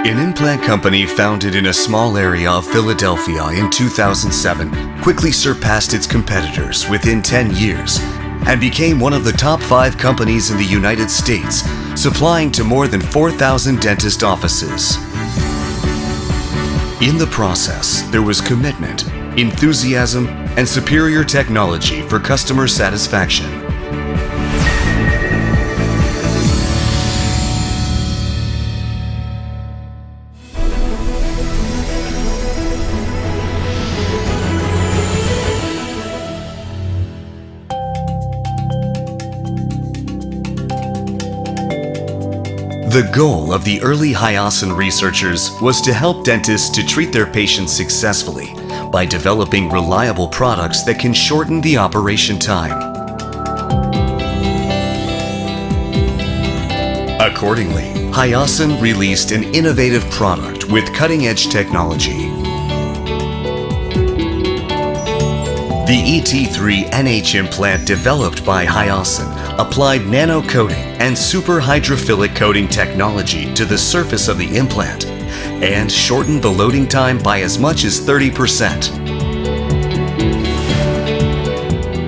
An implant company founded in a small area of Philadelphia in 2007 quickly surpassed its competitors within 10 years and became one of the top 5 companies in the United States, supplying to more than 4,000 dentist offices. In the process, there was commitment, enthusiasm, and superior technology for customer satisfaction. The goal of the early Hiossen researchers was to help dentists to treat their patients successfully by developing reliable products that can shorten the operation time. Accordingly, Hiossen released an innovative product with cutting-edge technology. The ET3 NH implant developed by Hiossen applied nano coating and super hydrophilic coating technology to the surface of the implant and shortened the loading time by as much as 30%.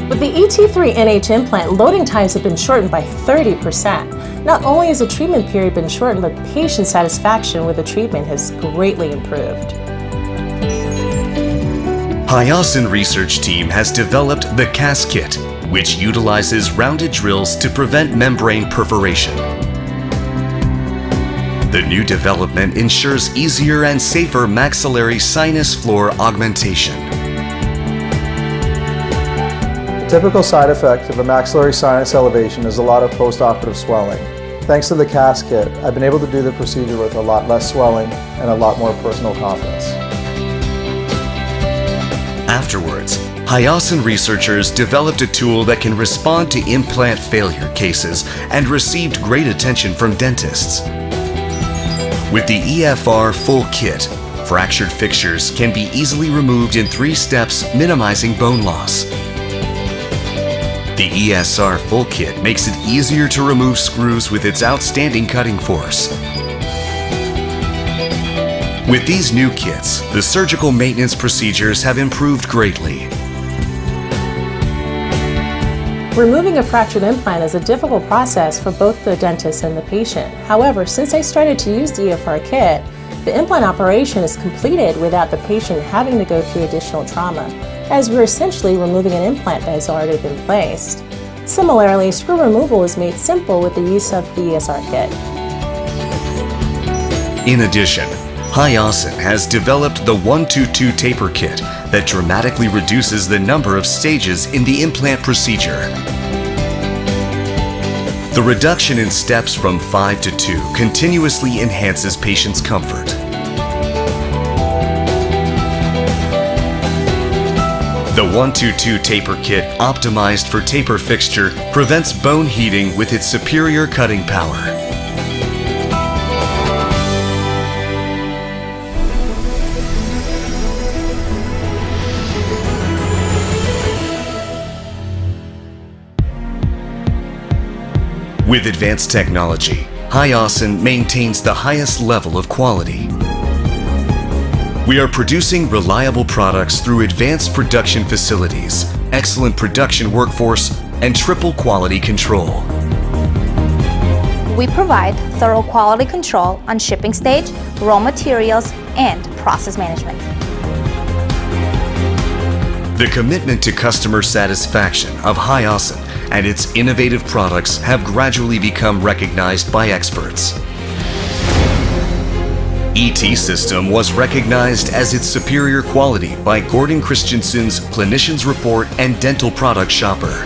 With the ET3 NH implant, loading times have been shortened by 30%. Not only has the treatment period been shortened, but patient satisfaction with the treatment has greatly improved. Hiossen research team has developed the CAS kit, which utilizes rounded drills to prevent membrane perforation. The new development ensures easier and safer maxillary sinus floor augmentation. The typical side effect of a maxillary sinus elevation is a lot of post-operative swelling. Thanks to the CAS kit, I've been able to do the procedure with a lot less swelling and a lot more personal confidence. Afterwards, Hiossen researchers developed a tool that can respond to implant failure cases and received great attention from dentists. With the EFR full kit, fractured fixtures can be easily removed in 3 steps, minimizing bone loss. The ESR full kit makes it easier to remove screws with its outstanding cutting force. With these new kits, the surgical maintenance procedures have improved greatly. Removing a fractured implant is a difficult process for both the dentist and the patient. However, since I started to use the EFR kit, the implant operation is completed without the patient having to go through additional trauma, as we're essentially removing an implant that has already been placed. Similarly, screw removal is made simple with the use of the ESR kit. In addition, Hiossen has developed the 1-2-2 taper kit that dramatically reduces the number of stages in the implant procedure. The reduction in steps from 5 to 2 continuously enhances patients' comfort. The 1-2-2 taper kit, optimized for taper fixture, prevents bone heating with its superior cutting power. With advanced technology, Hiossen maintains the highest level of quality. We are producing reliable products through advanced production facilities, excellent production workforce, and triple quality control. We provide thorough quality control on shipping stage, raw materials, and process management. The commitment to customer satisfaction of Hiossen and its innovative products have gradually become recognized by experts. ET System was recognized as its superior quality by Gordon Christensen's Clinician's Report and Dental Product Shopper.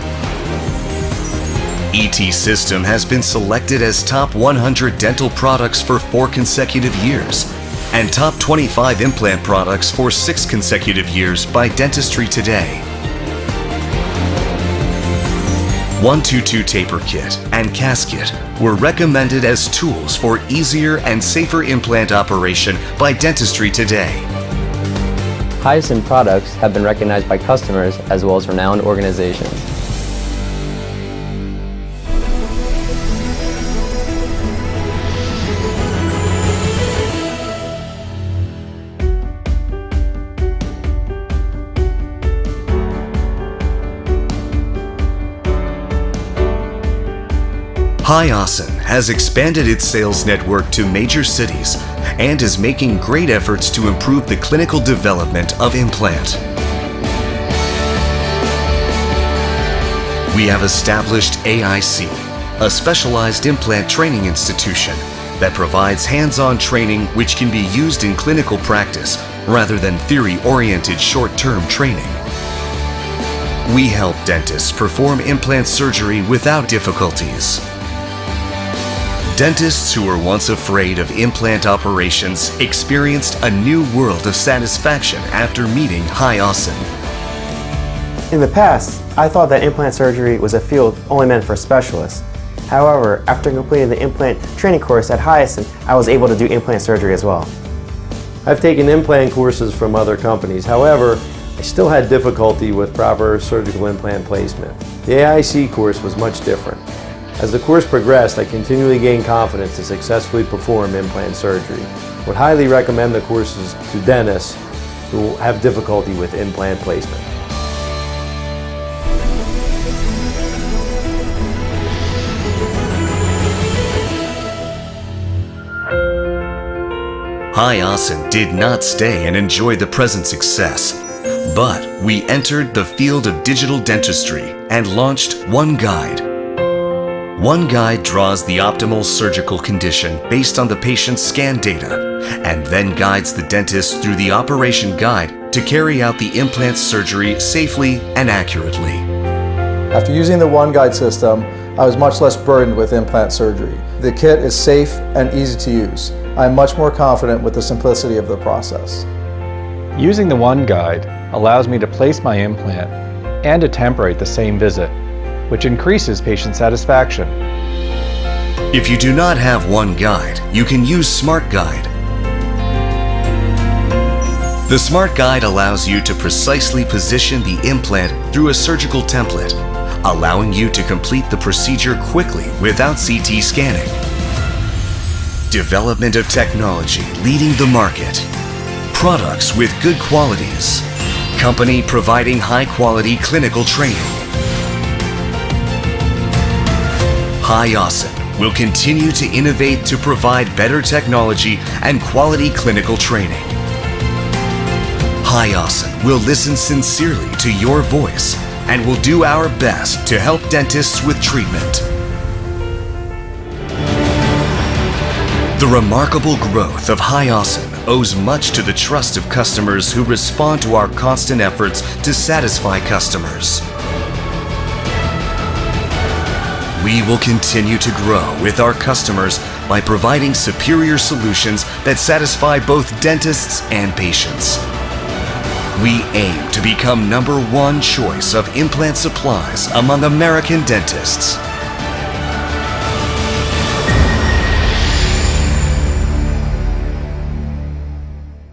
ET System has been selected as top 100 dental products for 4 consecutive years and top 25 implant products for 6 consecutive years by Dentistry Today. 1-2-2 taper kit and CAS kit were recommended as tools for easier and safer implant operation by Dentistry Today. Hiossen products have been recognized by customers as well as renowned organizations. Hiossen has expanded its sales network to major cities and is making great efforts to improve the clinical development of implant. We have established AIC, a specialized implant training institution that provides hands-on training which can be used in clinical practice rather than theory-oriented short-term training. We help dentists perform implant surgery without difficulties. Dentists who were once afraid of implant operations experienced a new world of satisfaction after meeting Hiossen. In the past, I thought that implant surgery was a field only meant for specialists. However, after completing the implant training course at Hiossen, I was able to do implant surgery as well. I've taken implant courses from other companies. However, I still had difficulty with proper surgical implant placement. The AIC course was much different. As the course progressed, I continually gained confidence to successfully perform implant surgery. I would highly recommend the courses to dentists who have difficulty with implant placement. Hiossen did not stay and enjoy the present success, but we entered the field of digital dentistry and launched One Guide. One Guide draws the optimal surgical condition based on the patient's scan data and then guides the dentist through the operation guide to carry out the implant surgery safely and accurately. After using the One Guide system, I was much less burdened with implant surgery. The kit is safe and easy to use. I am much more confident with the simplicity of the process. Using the One Guide allows me to place my implant and to temporate the same visit, which increases patient satisfaction. If you do not have One Guide, you can use Smart Guide. The Smart Guide allows you to precisely position the implant through a surgical template, allowing you to complete the procedure quickly without CT scanning. Development of technology leading the market. Products with good qualities. Company providing high-quality clinical training. Hiossen will continue to innovate to provide better technology and quality clinical training. Hiossen will listen sincerely to your voice and will do our best to help dentists with treatment. The remarkable growth of Hiossen owes much to the trust of customers who respond to our constant efforts to satisfy customers. We will continue to grow with our customers by providing superior solutions that satisfy both dentists and patients. We aim to become #1 choice of implant supplies among American dentists.